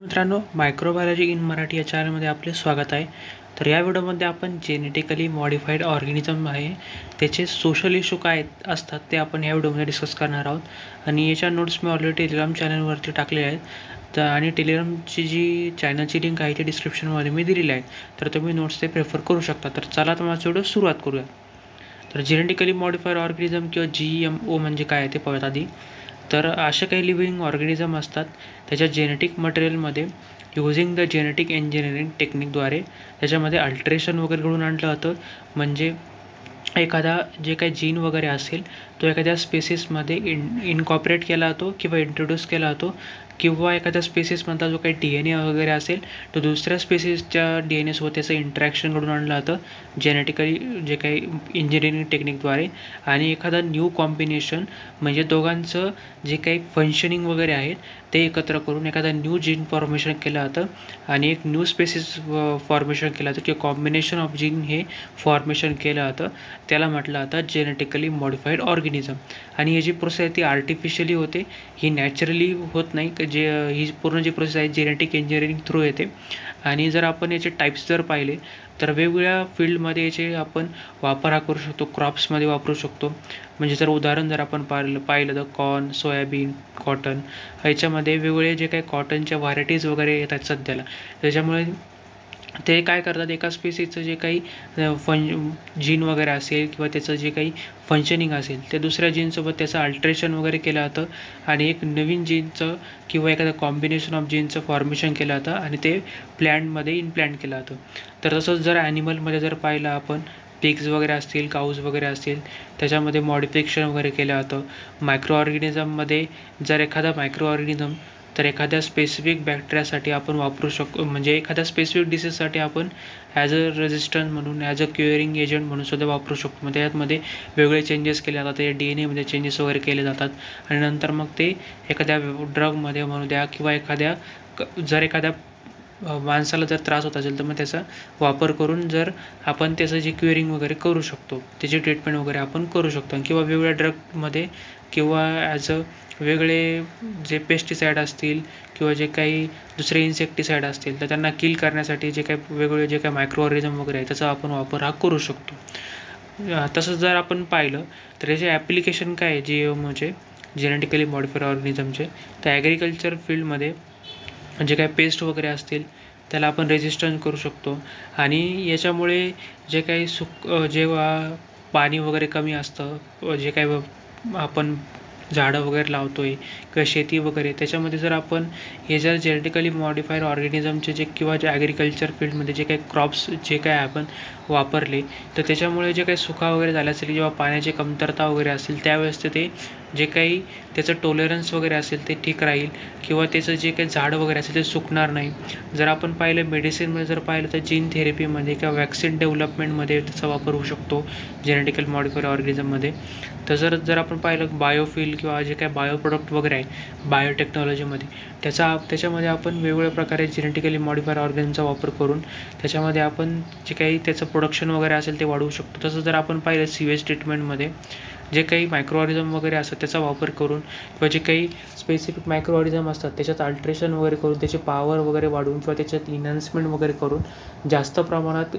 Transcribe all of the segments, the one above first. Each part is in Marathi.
मित्रांनो, मायक्रोबायोलॉजी इन मराठी या चॅनलमध्ये आपले स्वागत आहे. तर या व्हिडिओमध्ये आपण जेनेटिकली मॉडिफाईड ऑर्गॅनिझम आहे त्याचे सोशल इश्यू काय असतात ते आपण या व्हिडिओमध्ये डिस्कस करणार आहोत. आणि याच्या नोट्स मी ऑलरेडी टेलिग्राम चॅनलवरती टाकलेले आहेत. तर आणि टेलिग्रामची जी चॅनलची लिंक आहे ती डिस्क्रिप्शनमध्ये मी दिलेली आहे. तर तुम्ही नोट्स ते प्रेफर करू शकता. तर चला तर माझा व्हिडिओ सुरुवात करूया. तर जेनेटिकली मॉडिफाईड ऑर्गॅनिझम किंवा GMO म्हणजे काय आहे ते पाहूयात आधी. तर असे काही लिव्हिंग ऑर्गॅनिझम असतात त्याच्या जेनेटिक मटेरियलमध्ये यूजिंग द जेनेटिक इंजिनिअरिंग टेक्निकद्वारे त्याच्यामध्ये अल्ट्रेशन वगैरे घडून आणलं जातं. म्हणजे एखादा जे काही जीन वगैरे असेल तो एखाद्या स्पेसिसमध्ये इनकॉपरेट केला जातो किंवा इंट्रोड्यूस केला जातो, किंवा एखाद्या स्पेसिसमधला जो काही DNA वगैरे असेल तो दुसऱ्या स्पेसिसच्या DNA सोबत त्याचं इंटरॅक्शन घडून आणलं जातं जेनेटिकली जे काही इंजिनिअरिंग टेक्निकद्वारे. आणि एखादा न्यू कॉम्बिनेशन म्हणजे दोघांचं जे काही फंक्शनिंग वगैरे आहेत ते एकत्र करून एखादा न्यू जीन फॉर्मेशन केलं जातं आणि एक न्यू स्पेसिस फॉर्मेशन केलं जातं किंवा कॉम्बिनेशन ऑफ जीन हे फॉर्मेशन केलं जातं. त्याला म्हटलं जातं जेनेटिकली मॉडिफाईड ऑर्गॅनिझम. आणि ही जी प्रोसेस आहे ती आर्टिफिशियली होते, ही नॅचरली होत नाही. ही पूर्ण जी प्रोसेस आहे जेनेटिक इंजिनिअरिंग थ्रू येते. आणि जर आपण याचे टाईप्स जर पाहिले तर वेगवेगळ्या फील्डमध्ये याचे आपण वापर हा करू शकतो. क्रॉप्समध्ये वापरू शकतो. म्हणजे जर उदाहरण जर आपण पाहिलं तर कॉर्न, सोयाबीन, कॉटन ह्याच्यामध्ये वेगवेगळे जे काही कॉटनच्या व्हरायटीज वगैरे येतात सध्याला, त्याच्यामुळे ते काय करतात एका स्पेसिसचं जे काही जीन वगैरे असेल किंवा त्याचं जे काही फंक्शनिंग असेल ते दुसऱ्या जीनसोबत त्याचं अल्ट्रेशन वगैरे केलं जातं आणि एक नवीन जीनचं किंवा एखादं कॉम्बिनेशन ऑफ जीनचं फॉर्मेशन केलं जातं आणि ते प्लॅन्टमध्ये इनप्लॅन्ट केलं जातं. तर तसंच जर ॲनिमलमध्ये जर पाहिलं आपण, पिग्स वगैरे असतील, काऊज वगैरे असतील, त्याच्यामध्ये मॉडिफिकेशन वगैरे केलं जातं. मायक्रो ऑर्गॅनिझममध्ये जर एखादा मायक्रो ऑर्गॅनिझम तर एखाद्या स्पेसिफिक बॅक्टेरियासाठी आपण वापरू शकतो, म्हणजे एखाद्या स्पेसिफिक डिसीजसाठी आपण ॲज अ रेजिस्टंट म्हणून, ॲज अ क्युअरिंग एजंट म्हणून सुद्धा वापरू शकतो. मग त्यामध्ये वेगळे चेंजेस केले जातात, त्या DNA चेंजेस वगैरे केले जातात आणि नंतर मग ते एखाद्या ड्रगमध्ये म्हणू द्या किंवा जर एखाद्या माणसाला जर त्रास होत असेल तर मग त्याचा वापर करून जर आपण त्याचं जे क्युअरिंग वगैरे करू शकतो, त्याची ट्रीटमेंट वगैरे आपण करू शकतो. किंवा वेगवेगळ्या ड्रगमध्ये किंवा ॲज अ वेगळे जे पेस्टिसाईड असतील किंवा जे काही दुसरे इन्सेक्टिसाईड असतील तर त्यांना किल करण्यासाठी जे काही वेगवेगळे जे काही मायक्रो ऑर्गॅनिझम वगैरे आहे त्याचा आपण वापर हा करू शकतो. तसंच जर आपण पाहिलं तर याचे ॲप्लिकेशन काय आहे GMOचे, जेनेटिकली मॉडिफाईड ऑर्गॅनिझमचे, तर ॲग्रिकल्चर फील्डमध्ये जे काही पेस्ट वगैरे असतील त्याला आपण रेजिस्टन्स करू शकतो. आणि याच्यामुळे जे काही जेव्हा पाणी वगैरे कमी असतं, जे काही आपण झाडं वगैरे लावतो आहे किंवा शेती वगैरे, त्याच्यामध्ये जर आपण हे जर जेनेटिकली मॉडिफाईड ऑर्गॅनिझमचे जे किंवा जे ॲग्रिकल्चर फील्डमध्ये जे काही क्रॉप्स जे काय आपण वापरले तर त्याच्यामुळे जे काही सुका वगैरे झाला असेल, जेव्हा पाण्याची कमतरता वगैरे असेल त्यावेळेस ते जे काही त्याचं टॉलरन्स वगैरे असेल ते ठीक राहील किंवा त्याचं जे काही झाडं वगैरे असेल ते सुकणार नाही. जर आपण पाहिलं मेडिसिनमध्ये जर पाहिलं तर जीन थेरपीमध्ये किंवा वॅक्सिन डेव्हलपमेंटमध्ये त्याचा वापर होऊ शकतो जेनेटिकल मॉडिफाईड ऑर्गॅनिझममध्ये. तर जर आपण पाहिलं बायोफिल किंवा जे काही बायो प्रोडक्ट वगैरे आहे बायोटेक्नॉलॉजीमध्ये, त्याच्यामध्ये आपण वेगवेगळ्या प्रकारे जेनेटिकली मॉडिफाईड ऑर्गॅनिझमचा वापर करून त्याच्यामध्ये आपण जे काही त्याचं प्रोडक्शन वगैरे असेल ते वाढवू शकतो. तसं जर आपण पाहिलं सीवेज ट्रीटमेंटमध्ये जे काही मायक्रो ऑर्गॅनिझम वगैरे असतात त्याचा वापर करून किंवा जे काही स्पेसिफिक मायक्रो ऑर्गॅनिझम असतात त्याच्यात अल्ट्रेशन वगैरे करून त्याची पॉवर वगैरे वाढवून किंवा त्याच्यात इन्हान्समेंट वगैरे करून जास्त प्रमाणात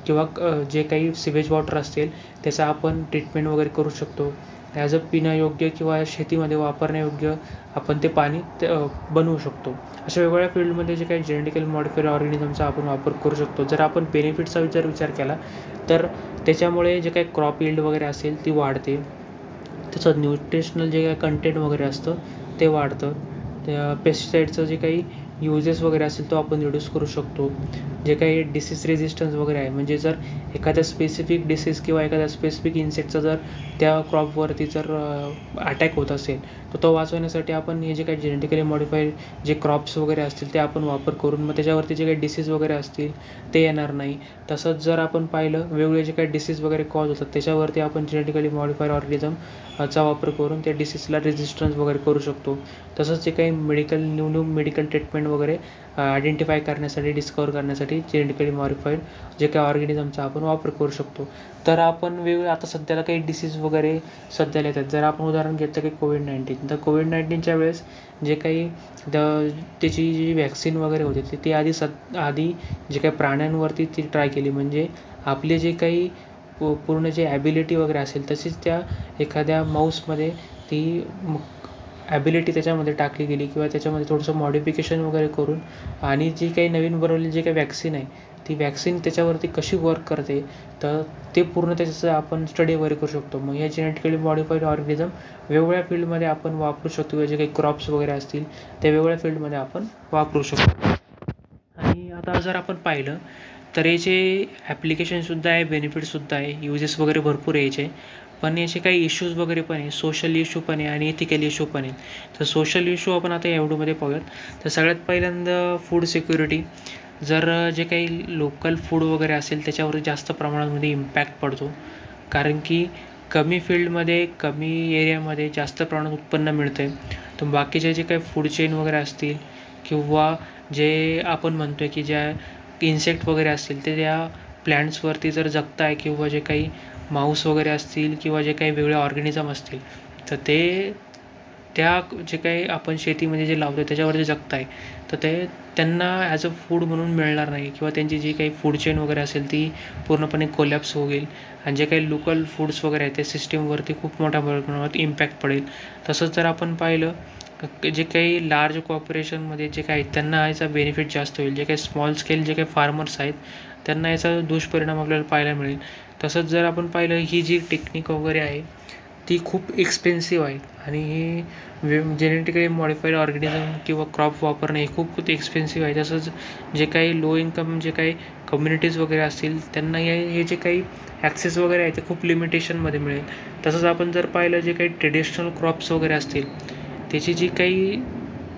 किंवा जे काही सिवेज वॉटर असतील त्याचा आपण ट्रीटमेंट वगैरे करू शकतो. ॲज अ पिण्यायोग्य किंवा शेतीमध्ये वापरण्यायोग्य आपण ते पाणी बनवू शकतो. अशा वेगवेगळ्या फील्डमध्ये जे काही जेनेटिकल मॉडिफाईड ऑर्गॅनिझमचा आपण वापर करू शकतो. जर आपण बेनिफिटचा विचार केला तर त्याच्यामुळे जे काही क्रॉप यील्ड वगैरे असेल ती वाढते, त्याचं न्यूट्रिशनल जे काही कंटेंट वगैरे असतं ते वाढतं. त्या पेस्टिसाईडचं जे काही युजेस वगैरे असेल तो आपण रिड्यूस करू शकतो. जे काही डिसीज रेजिस्टन्स वगैरे आहे, म्हणजे जर एखाद्या स्पेसिफिक डिसीज किंवा एखाद्या स्पेसिफिक इन्सेक्टचा जर त्या क्रॉपवरती जर अटॅक होत असेल तर तो वाचवण्यासाठी आपण हे जे काही जेनेटिकली मॉडिफाईड जे क्रॉप्स वगैरे असतील ते आपण वापर करून मग त्याच्यावरती जे काही डिसीज वगैरे असतील ते येणार नाही. तसंच जर आपण पाहिलं वेगवेगळे जे काही डिसीज वगैरे कॉज होतात त्याच्यावरती आपण जेनेटिकली मॉडिफाईड ऑर्गॅनिझमचा वापर करून त्या डिसीजला रेजिस्टन्स वगैरे करू शकतो. तसंच जे काही न्यू मेडिकल ट्रीटमेंट स्ट्रेन वगैरे आयडेंटिफाय करण्यासाठी, डिस्कवर करण्यासाठी जेनेटिकली मॉडिफाईड जे काही ऑर्गॅनिझमचा आपण वापर करू शकतो. तर आपण वेगवेगळे आता सध्याला काही डिसीज वगैरे सध्याला येतात. जर आपण उदाहरण घेतलं की कोविड-19, तर कोविड-19च्या वेळेस जे काही त्याची जी व्हॅक्सिन वगैरे होती ती आधी जे काही प्राण्यांवरती ती ट्राय केली. म्हणजे आपले जे काही पूर्ण जे ॲबिलिटी वगैरे असेल तशीच त्या एखाद्या माऊसमध्ये ती ॲबिलिटी त्याच्यामध्ये टाकली गेली किंवा त्याच्यामध्ये थोडंसं मॉडिफिकेशन वगैरे करून आणि जी काही नवीन बनवलेली जी काही वॅक्सिन आहे ती वॅक्सिन त्याच्यावरती कशी वर्क करते, तर ते पूर्ण त्याचं आपण स्टडी वगैरे करू शकतो. मग हे जेनेटिकली मॉडिफाईड ऑर्गॅनिझम वेगवेगळ्या फील्डमध्ये आपण वापरू शकतो किंवा जे काही क्रॉप्स वगैरे असतील त्या वेगवेगळ्या फील्डमध्ये आपण वापरू शकतो. आणि आता जर आपण पाहिलं तर याचे ॲप्लिकेशनसुद्धा आहे, बेनिफिटसुद्धा आहे, युजेस वगैरे भरपूर यायचे. पण याचे काही इश्यूज वगैरे पण आहे, सोशल इश्यू पण आहे आणि एथिकल इश्यू पण आहे. तर सोशल इश्यू आपण आता या व्हिडिओमध्ये पाहूयात. तर सगळ्यात पहिल्यांदा फूड सिक्युरिटी. जर जे काही लोकल फूड वगैरे असेल त्याच्यावर जास्त प्रमाणामध्ये इम्पॅक्ट पडतो, कारण की कमी फील्डमध्ये कमी एरियामध्ये जास्त प्रमाणात उत्पन्न मिळतं आहे. तर बाकीचे जे काही फूड चेन वगैरे असतील किंवा जे आपण म्हणतो आहे की ज्या इन्सेक्ट वगैरे असतील ते त्या प्लॅन्ट्सवरती जर जगत आहे किंवा जे काही माऊस वगैरे असतील किंवा जे काही वेगळे ऑर्गॅनिझम असतील तर ते त्या जे काही आपण शेतीमध्ये जे लावतो त्याच्यावरती जगत आहे, तर ते त्यांना ॲज अ फूड म्हणून मिळणार नाही किंवा त्यांची जी काही फूड चेन वगैरे असेल ती पूर्णपणे कोलॅप्स होईल आणि जे काही लोकल फूड्स वगैरे आहेत त्या सिस्टीमवरती खूप मोठ्या प्रमाणात इम्पॅक्ट पडेल. तसंच जर आपण पाहिलं जे काही लार्ज कॉर्पोरेशनमध्ये जे काही त्यांना याचा बेनिफिट जास्त होईल. जे काही स्मॉल स्केल जे काही फार्मर्स आहेत त्यांना याचा दुष्परिणाम आपल्याला पाहायला मिळेल. तसंच जर आपण पाहिलं ही जी टेक्निक वगैरे आहे ती खूप एक्सपेन्सिव्ह आहे आणि ही जेनेटिकली मॉडिफाईड ऑर्गॅनिझम किंवा क्रॉप वापरणं हे खूप एक्सपेन्सिव्ह आहे. तसंच जे काही लो इन्कम जे काही कम्युनिटीज वगैरे असतील त्यांना हे जे काही ॲक्सेस वगैरे आहे ते खूप लिमिटेशनमध्ये मिळेल. तसंच आपण जर पाहिलं जे काही ट्रेडिशनल क्रॉप्स वगैरे असतील त्याची जी काही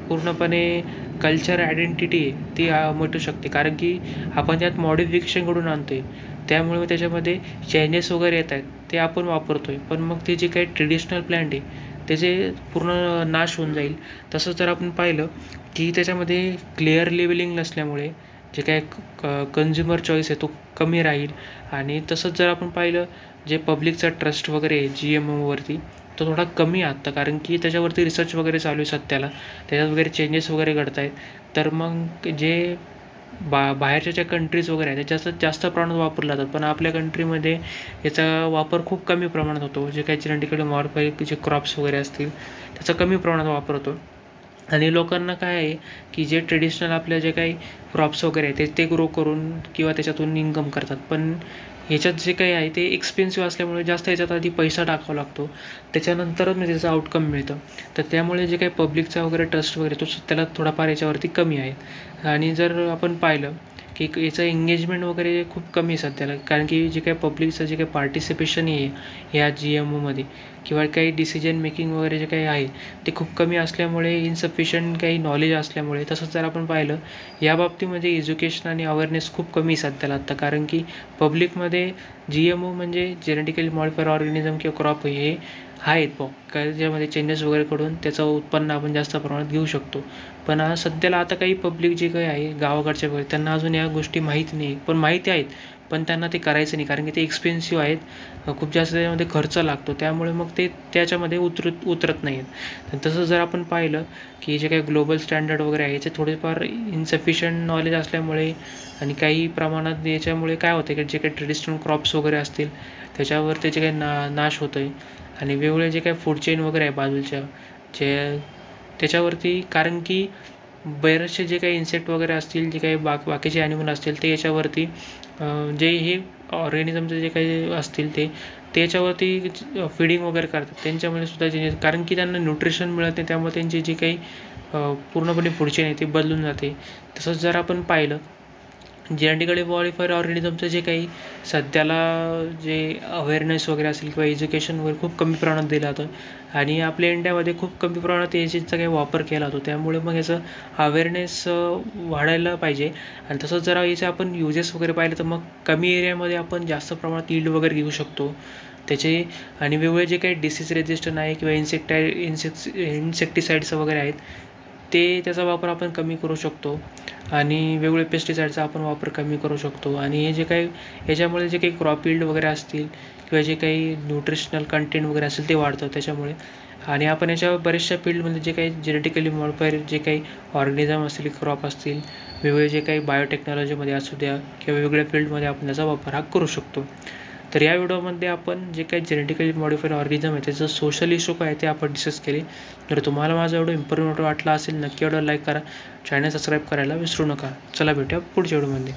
पूर्णपणे कल्चर आयडेंटिटी आहे ती मिटू शकते, कारण की आपण त्यात मॉडिफिकेशन घडून आणतो आहे. त्यामुळे त्याच्यामध्ये चेंजेस वगैरे येत आहेत ते आपण वापरतो आहे, पण मग ते जे काही ट्रेडिशनल प्लॅन्ट आहे त्याचे पूर्ण नाश होऊन जाईल. तसंच जर आपण पाहिलं की त्याच्यामध्ये क्लिअर लेबलिंग नसल्यामुळे जे काय कन्झ्युमर चॉईस आहे तो कमी राहील. आणि तसंच जर आपण पाहिलं जे पब्लिकचा ट्रस्ट वगैरे आहे GMOवरती तो थोडा कमी आहे आत्ता, कारण की त्याच्यावरती रिसर्च वगैरे चालू आहे सध्याला, त्याच्यात वगैरे चेंजेस वगैरे घडत आहेत. तर मग जे बाहेरच्या ज्या कंट्रीज वगैरे आहेत त्याच्यात जास्त प्रमाणात वापरला जातात, पण आपल्या कंट्रीमध्ये याचा वापर खूप कमी प्रमाणात होतो. जे काही जेनेटिकली मॉडिफाईड जे क्रॉप्स वगैरे असतील त्याचा कमी प्रमाणात वापर होतो. आणि लोकांना काय आहे की जे ट्रेडिशनल आपल्या जे काही क्रॉप्स वगैरे आहेत ते ग्रो करून किंवा त्याच्यातून इन्कम करतात, पण ह्याच्यात जे काही आहे ते एक्सपेन्सिव्ह असल्यामुळे जास्त याच्यात आधी पैसा टाकावा लागतो, त्याच्यानंतरच म्हणजे त्याचं आउटकम मिळतं. तर त्यामुळे जे काही पब्लिकचा वगैरे ट्रस्ट वगैरे तो त्याला थोडाफार याच्यावरती कमी आहे. आणि जर आपण पाहिलं की याचं एंगेजमेंट वगैरे खूप कमी आहे सध्याला, कारण की जे काही पब्लिकचं जे काही पार्टिसिपेशन आहे ह्या GMOमध्ये किंवा काही डिसिजन मेकिंग वगैरे जे काही आहे ते खूप कमी असल्यामुळे इनसफिशियंट काही नॉलेज असल्यामुळे. तसंच जर आपण पाहिलं या बाबतीमध्ये एज्युकेशन आणि अवेअरनेस खूप कमी आहे सध्याला आत्ता, कारण की पब्लिकमध्ये GMO म्हणजे जेनेटिकली मॉडिफाईड ऑर्गॅनिझम किंवा क्रॉप हे आहेत का ज्यामध्ये चेंजेस वगैरे करून त्याचं उत्पन्न आपण जास्त प्रमाणात घेऊ शकतो. पण सध्याला आता काही पब्लिक जे काही आहे गावाकडच्या वगैरे त्यांना अजून या गोष्टी माहीत नाही, पण माहिती आहेत पण त्यांना ते करायचं नाही, कारण की ते एक्सपेन्सिव्ह आहेत, खूप जास्त त्याच्यामध्ये खर्च लागतो, त्यामुळे मग ते त्याच्यामध्ये उतरत नाही आहेत. तसंच जर आपण पाहिलं की जे काही ग्लोबल स्टँडर्ड वगैरे आहे याचे थोडेफार इन्सफिशियंट नॉलेज असल्यामुळे आणि काही प्रमाणात याच्यामुळे काय होतं की जे काही ट्रेडिशनल क्रॉप्स वगैरे असतील त्याच्यावर त्याचे काही नाश होतो आहे. आणि वेगवेगळे जे काही फूड चेन वगैरे आहे बाजूच्या जे त्याच्यावरती, कारण की बरेचसे जे काही इन्सेक्ट वगैरे असतील जे काही बाकीचे ॲनिमल असतील ते याच्यावरती जे हे ऑर्गॅनिझमचे जे काही असतील ते याच्यावरती फीडिंग वगैरे करतात, त्यांच्यामुळे सुद्धा जे कारण की त्यांना न्यूट्रिशन मिळत नाही, त्यामुळे त्यांची जी काही पूर्णपणे फूड चेन आहे ती बदलून जाते. तसंच जर आपण पाहिलं जेनेटिकली मॉडिफाईड ऑर्गॅनिझमचं जे काही सध्याला जे अवेअरनेस वगैरे असेल किंवा एज्युकेशन वगैरे खूप कमी प्रमाणात दिलं जातं आणि आपल्या इंडियामध्ये खूप कमी प्रमाणात याचा काही वापर केला जातो, त्यामुळे मग याचं अवेअरनेस वाढायला पाहिजे. आणि तसंच जरा याचे आपण युजेस वगैरे पाहिलं तर मग कमी एरियामध्ये आपण जास्त प्रमाणात यील्ड वगैरे घेऊ शकतो त्याचे. आणि वेगवेगळे जे काही डिसीज रेजिस्टंट आहे किंवा इन्सेक्टिसाईड्स वगैरे आहेत ते त्याचा वापर आपण कमी करू शकतो आणि वेगवेगळे पेस्टिसाईडचा आपण वापर कमी करू शकतो. आणि हे जे काही याच्यामुळे जे काही क्रॉप यील्ड वगैरे असतील किंवा जे काही न्यूट्रिशनल कंटेंट वगैरे असेल ते वाढतं त्याच्यामुळे. आणि आपण याच्या बऱ्याचशा फील्डमध्ये जे काही जेनेटिकली मॉडिफाईड जे काही ऑर्गॅनिझम असतील, क्रॉप असतील, वेगवेगळे जे काही बायोटेक्नॉलॉजीमध्ये असू द्या किंवा वेगवेगळ्या फील्डमध्ये आपण त्याचा वापर हा करू शकतो. तर या व्हिडिओमध्ये आपण जे काही जेनेटिकली मॉडिफाईड ऑर्गॅनिझम आहे त्याचं सोशल इश्यू काय ते आपण डिस्कस केले. जर तुम्हाला माझा व्हिडिओ इम्पॉर्टंट वाटला असेल नक्की व्हिडिओ लाईक करा, चॅनल सबस्क्राईब करायला विसरू नका. चला भेटूया पुढच्या व्हिडिओमध्ये.